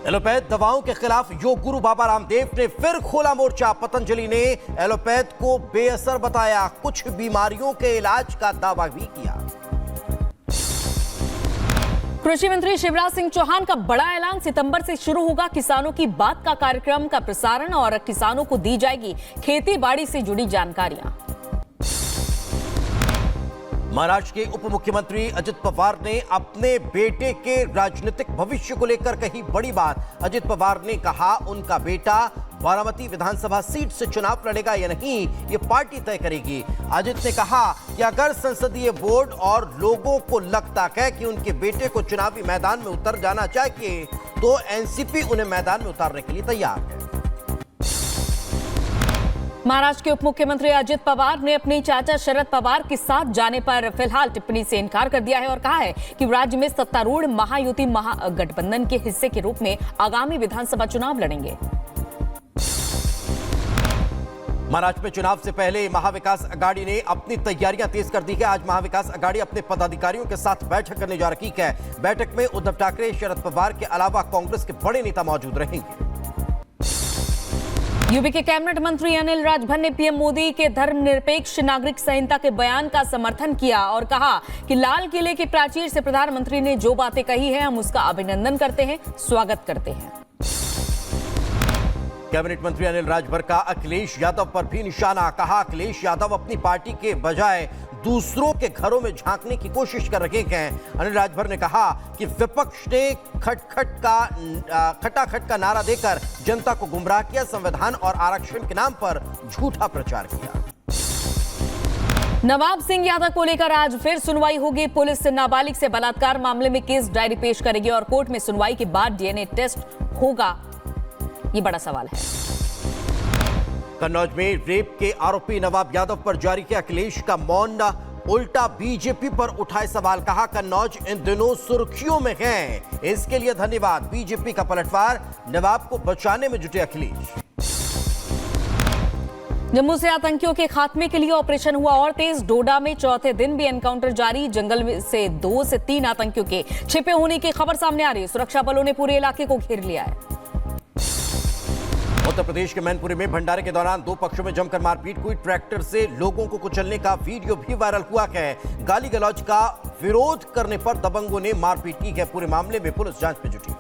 Allopath दवाओं के खिलाफ योग गुरु बाबा रामदेव ने फिर खोला मोर्चा। पतंजलि ने एलोपैथ को बेअसर बताया, कुछ बीमारियों के इलाज का दावा भी किया। कृषि मंत्री शिवराज सिंह चौहान का बड़ा ऐलान, सितंबर से शुरू होगा किसानों की बात का कार्यक्रम का प्रसारण और किसानों को दी जाएगी खेती बाड़ी से जुड़ी जानकारियां। महाराष्ट्र के उप मुख्यमंत्री अजित पवार ने अपने बेटे के राजनीतिक भविष्य को लेकर कही बड़ी बात। अजित पवार ने कहा उनका बेटा बारामती विधानसभा सीट से चुनाव लड़ेगा या नहीं, ये पार्टी तय करेगी। अजित ने कहा कि अगर संसदीय बोर्ड और लोगों को लगता है कि उनके बेटे को चुनावी मैदान में उतर जाना चाहिए तो एनसीपी उन्हें मैदान में उतारने के लिए तैयार है। महाराष्ट्र के उप मुख्यमंत्री अजित पवार ने अपने चाचा शरद पवार के साथ जाने पर फिलहाल टिप्पणी से इनकार कर दिया है और कहा है कि राज्य में सत्तारूढ़ महायुति महागठबंधन के हिस्से के रूप में आगामी विधानसभा चुनाव लड़ेंगे। महाराष्ट्र में चुनाव से पहले महाविकास अघाड़ी ने अपनी तैयारियां तेज कर दी है। आज महाविकास अघाड़ी अपने पदाधिकारियों के साथ बैठक करने जा रही है। बैठक में उद्धव ठाकरे, शरद पवार के अलावा कांग्रेस के बड़े नेता मौजूद रहेंगे। यूपी के कैबिनेट मंत्री अनिल राजभर ने पीएम मोदी के धर्मनिरपेक्ष नागरिक संहिता के बयान का समर्थन किया और कहा कि लाल किले के प्राचीर से प्रधानमंत्री ने जो बातें कही है हम उसका अभिनंदन करते हैं, स्वागत करते हैं। कैबिनेट मंत्री अनिल राजभर का अखिलेश यादव पर भी निशाना। कहा अखिलेश यादव अपनी पार्टी के बजाय दूसरों के घरों में झांकने की कोशिश कर रहे हैं। अनिल राजभर ने कहा कि विपक्ष ने खटाखट का नारा देकर जनता को गुमराह किया, संविधान और आरक्षण के नाम पर झूठा प्रचार किया। नवाब सिंह यादव को लेकर आज फिर सुनवाई होगी। पुलिस नाबालिग से बलात्कार मामले में केस डायरी पेश करेगी और कोर्ट में सुनवाई के बाद डीएनए टेस्ट होगा, ये बड़ा सवाल है। कन्नौज में रेप के आरोपी नवाब यादव पर जारी किया अखिलेश का मौन, उल्टा बीजेपी पर उठाए सवाल। कहा कन्नौज इन दिनों सुर्खियों में है, इसके लिए धन्यवाद। बीजेपी का पलटवार, नवाब को बचाने में जुटे अखिलेश। जम्मू से आतंकियों के खात्मे के लिए ऑपरेशन हुआ और तेज। डोडा में चौथे दिन भी एनकाउंटर जारी। जंगल से 2 से 3 आतंकियों के छिपे होने की खबर सामने आ रही है। सुरक्षा बलों ने पूरे इलाके को घेर लिया है। उत्तर प्रदेश के मैनपुरी में भंडारे के दौरान 2 पक्षों में जमकर मारपीट हुई। ट्रैक्टर से लोगों को कुचलने का वीडियो भी वायरल हुआ है। गाली गलौज का विरोध करने पर दबंगों ने मारपीट की है। पूरे मामले में पुलिस जांच में जुटी।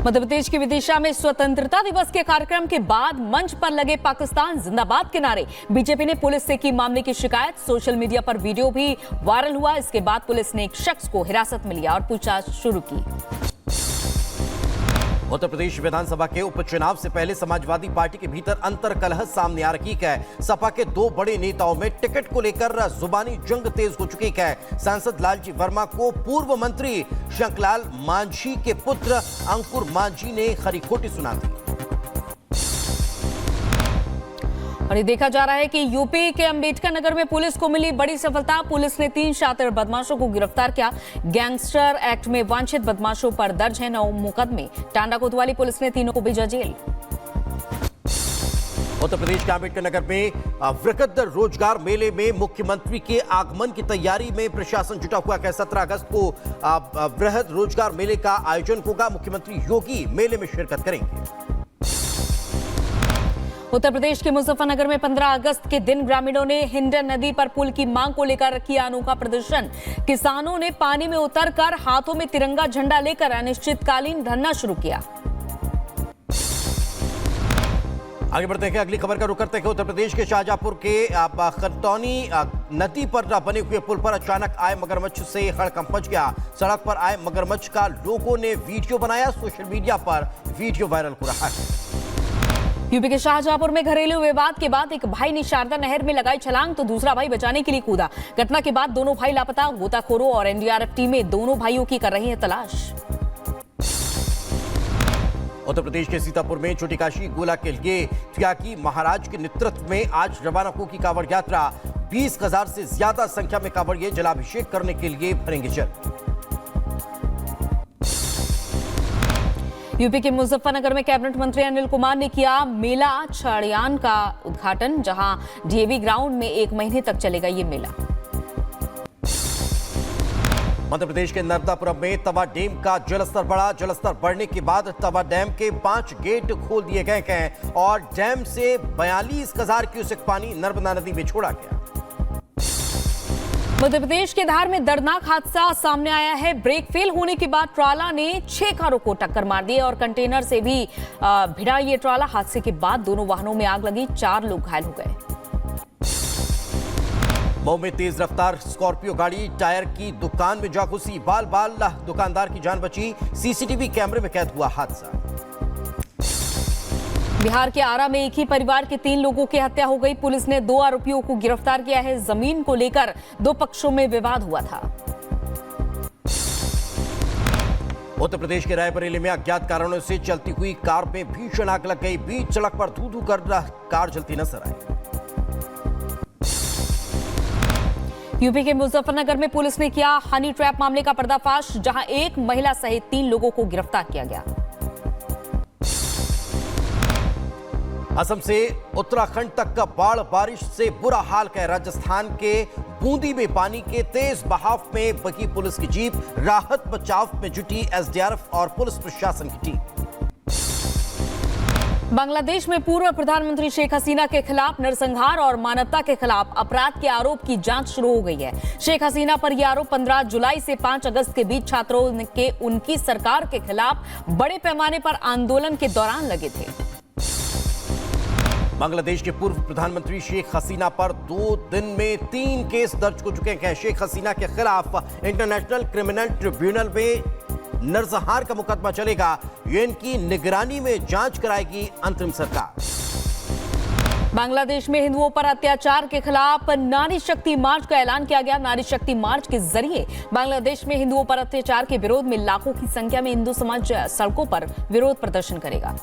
मध्य प्रदेश के विदिशा में स्वतंत्रता दिवस के कार्यक्रम के बाद मंच पर लगे पाकिस्तान जिंदाबाद के नारे। बीजेपी ने पुलिस से की मामले की शिकायत। सोशल मीडिया पर वीडियो भी वायरल हुआ। इसके बाद पुलिस ने एक शख्स को हिरासत में लिया और पूछताछ शुरू की। उत्तर प्रदेश विधानसभा के उपचुनाव से पहले समाजवादी पार्टी के भीतर अंतर्कलह सामने आ रही है। सपा के 2 बड़े नेताओं में टिकट को लेकर जुबानी जंग तेज हो चुकी है। सांसद लालजी वर्मा को पूर्व मंत्री शंकरलाल मांझी के पुत्र अंकुर मांझी ने खरी खोटी सुना दी। और ये देखा जा रहा है कि यूपी के अंबेडकर नगर में पुलिस को मिली बड़ी सफलता। पुलिस ने 3 शातिर बदमाशों को गिरफ्तार किया। गैंगस्टर एक्ट में वांछित बदमाशों पर दर्ज है 9 मुकदमे। टांडा कोतवाली पुलिस ने तीनों को भेजा जेल। उत्तर प्रदेश के अंबेडकर नगर में वृहद रोजगार मेले में मुख्यमंत्री के आगमन की तैयारी में प्रशासन जुटा हुआ है। 17 अगस्त को वृहद रोजगार मेले का आयोजन होगा। मुख्यमंत्री योगी मेले में शिरकत करेंगे। उत्तर प्रदेश के मुजफ्फरनगर में 15 अगस्त के दिन ग्रामीणों ने हिंडन नदी पर पुल की मांग को लेकर किया अनोखा प्रदर्शन। किसानों ने पानी में उतरकर हाथों में तिरंगा झंडा लेकर अनिश्चितकालीन धरना शुरू किया। आगे बढ़ते हैं, अगली खबर का रुख करते हैं। उत्तर प्रदेश के शाहजहांपुर के खरतौनी नदी पर बने हुए पुल पर अचानक आए मगरमच्छ से हड़कंप मच गया। सड़क पर आए मगरमच्छ का लोगों ने वीडियो बनाया। सोशल मीडिया पर वीडियो वायरल हो रहा है। यूपी के शाहजहांपुर में घरेलू विवाद के बाद एक भाई ने शारदा नहर में लगाई छलांग तो दूसरा भाई बचाने के लिए कूदा। घटना के बाद दोनों भाई लापता। गोताखोरों और एनडीआरएफ टीमें दोनों भाइयों की कर रही है तलाश। उत्तर प्रदेश के सीतापुर में छोटी काशी गोला के लिए त्यागी महाराज के नेतृत्व में आज रवाना होगी कांवड़ यात्रा। 20,000 से ज्यादा संख्या में कांवड़िए जलाभिषेक करने के लिए भरेंगे जल। यूपी के मुजफ्फरनगर में कैबिनेट मंत्री अनिल कुमार ने किया मेला छाड़ियान का उद्घाटन, जहां डीएवी ग्राउंड में 1 महीने तक चलेगा ये मेला। मध्य प्रदेश के नर्मदापुरम में तवा डैम का जलस्तर बढ़ा। जलस्तर बढ़ने के बाद तवा डैम के 5 गेट खोल दिए गए हैं और डैम से 42,000 क्यूसेक पानी नर्मदा नदी में छोड़ा गया। मध्य प्रदेश के धार में दर्दनाक हादसा सामने आया है। ब्रेक फेल होने के बाद ट्राला ने 6 कारों को टक्कर मार दी और कंटेनर से भी भिड़ा ये ट्राला। हादसे के बाद दोनों वाहनों में आग लगी, 4 लोग घायल हो गए। मऊ में तेज रफ्तार स्कॉर्पियो गाड़ी टायर की दुकान में जा घुसी। बाल बाल दुकानदार की जान बची। सीसीटीवी कैमरे में कैद हुआ हादसा। बिहार के आरा में एक ही परिवार के 3 लोगों की हत्या हो गई। पुलिस ने 2 आरोपियों को गिरफ्तार किया है। जमीन को लेकर 2 पक्षों में विवाद हुआ था। उत्तर प्रदेश के रायबरेली में अज्ञात कारणों से चलती हुई कार में भीषण आग लग गई। बीच सड़क पर धू धू कर कार जलती नजर आई। यूपी के मुजफ्फरनगर में पुलिस ने किया हनी ट्रैप मामले का पर्दाफाश, जहां एक महिला सहित 3 लोगों को गिरफ्तार किया गया। असम से उत्तराखंड तक का बाढ़ बारिश से बुरा हाल है। राजस्थान के बूंदी में पानी के तेज बहाव में बगी पुलिस की जीप। राहत बचाव में जुटी एसडीआरएफ और पुलिस प्रशासन की टीम। बांग्लादेश में पूर्व प्रधानमंत्री शेख हसीना के खिलाफ नरसंहार और मानवता के खिलाफ अपराध के आरोप की जांच शुरू हो गई है। शेख हसीना पर यह आरोप 15 जुलाई से 5 अगस्त के बीच छात्रों के उनकी सरकार के खिलाफ बड़े पैमाने पर आंदोलन के दौरान लगे थे। बांग्लादेश के पूर्व प्रधानमंत्री शेख हसीना पर 2 दिन में 3 केस दर्ज हो चुके हैं। शेख हसीना के खिलाफ इंटरनेशनल क्रिमिनल ट्रिब्यूनल में नरसंहार का मुकदमा चलेगा। यूएन की निगरानी में जांच कराएगी अंतरिम सरकार। बांग्लादेश में हिंदुओं पर अत्याचार के खिलाफ नारी शक्ति मार्च का ऐलान किया गया। नारी शक्ति मार्च के जरिए बांग्लादेश में हिंदुओं पर अत्याचार के विरोध में लाखों की संख्या में हिंदू समाज सड़कों पर विरोध प्रदर्शन करेगा।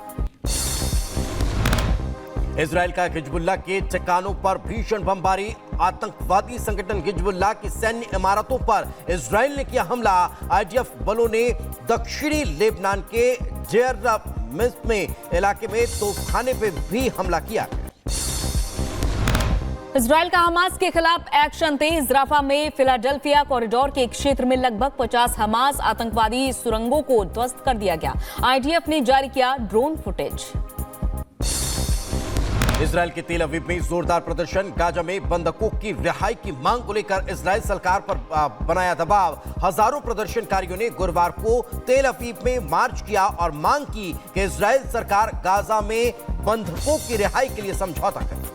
इजराइल का हिजबुल्लाह के ठिकानों पर भीषण बमबारी। आतंकवादी संगठन हिजबुल्लाह की सैन्य इमारतों पर इजराइल ने किया हमला। आईडीएफ बलों ने दक्षिणी लेबनान के डेर में इलाके में तोपखाने पे भी हमला किया। इजराइल का हमास के खिलाफ एक्शन तेज। राफा में फिलाडेल्फिया कॉरिडोर के एक क्षेत्र में लगभग 50 हमास आतंकवादी सुरंगों को ध्वस्त कर दिया गया। आईडीएफ ने जारी किया ड्रोन फुटेज। इजराइल के तेल अवीव में जोरदार प्रदर्शन। गाजा में बंधकों की रिहाई की मांग को लेकर इजराइल सरकार पर बनाया दबाव। हजारों प्रदर्शनकारियों ने गुरुवार को तेल अवीव में मार्च किया और मांग की कि इजराइल सरकार गाजा में बंधकों की रिहाई के लिए समझौता करे।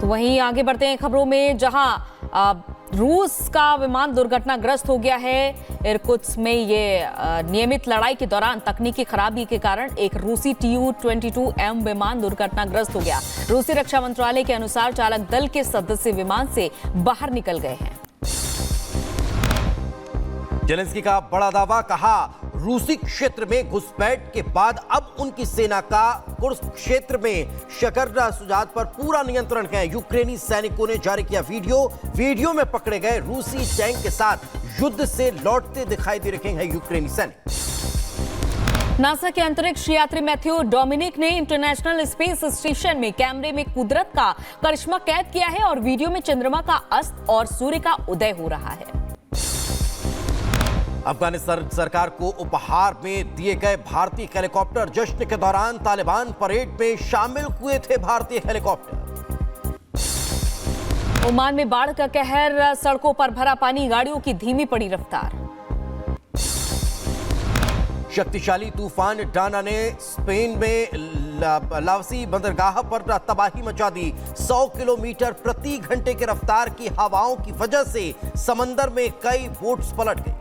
तो वहीं आगे बढ़ते हैं खबरों में, जहां रूस का विमान दुर्घटनाग्रस्त हो गया है। इरकुत्स्क में ये नियमित लड़ाई के दौरान तकनीकी खराबी के कारण एक रूसी Tu-22M विमान दुर्घटनाग्रस्त हो गया। रूसी रक्षा मंत्रालय के अनुसार चालक दल के सदस्य विमान से बाहर निकल गए हैं। जेलेंस्की का बड़ा दावा, कहा रूसी क्षेत्र में घुसपैठ के बाद अब उनकी सेना का कुर्स्क क्षेत्र में शकर्रा सुजात पर पूरा नियंत्रण है। यूक्रेनी सैनिकों ने जारी किया वीडियो में पकड़े गए रूसी टैंक के साथ युद्ध से लौटते दिखाई दे रहे हैं यूक्रेनी सैनिक। नासा के अंतरिक्ष यात्री मैथ्यू डोमिनिक ने इंटरनेशनल स्पेस स्टेशन में कैमरे में कुदरत का करिश्मा कैद किया है और वीडियो में चंद्रमा का अस्त और सूर्य का उदय हो रहा है। अफगानिस्तान सरकार को उपहार में दिए गए भारतीय हेलीकॉप्टर। जश्न के दौरान तालिबान परेड में शामिल हुए थे भारतीय हेलीकॉप्टर। ओमान में बाढ़ का कहर, सड़कों पर भरा पानी, गाड़ियों की धीमी पड़ी रफ्तार। शक्तिशाली तूफान डाना ने स्पेन में लावसी बंदरगाह पर तबाही मचा दी। 100 किलोमीटर प्रति घंटे की रफ्तार की हवाओं की वजह से समंदर में कई बोट्स पलट गई।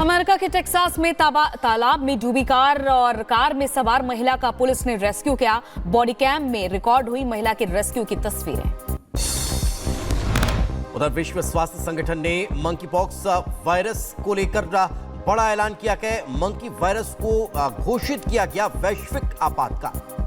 अमेरिका के टेक्सास में तालाब में डूबी कार में सवार महिला का पुलिस ने रेस्क्यू किया। बॉडी कैम में रिकॉर्ड हुई महिला के रेस्क्यू की तस्वीरें। उधर विश्व स्वास्थ्य संगठन ने मंकी पॉक्स वायरस को लेकर बड़ा ऐलान किया कि मंकी वायरस को घोषित किया गया वैश्विक आपातकाल।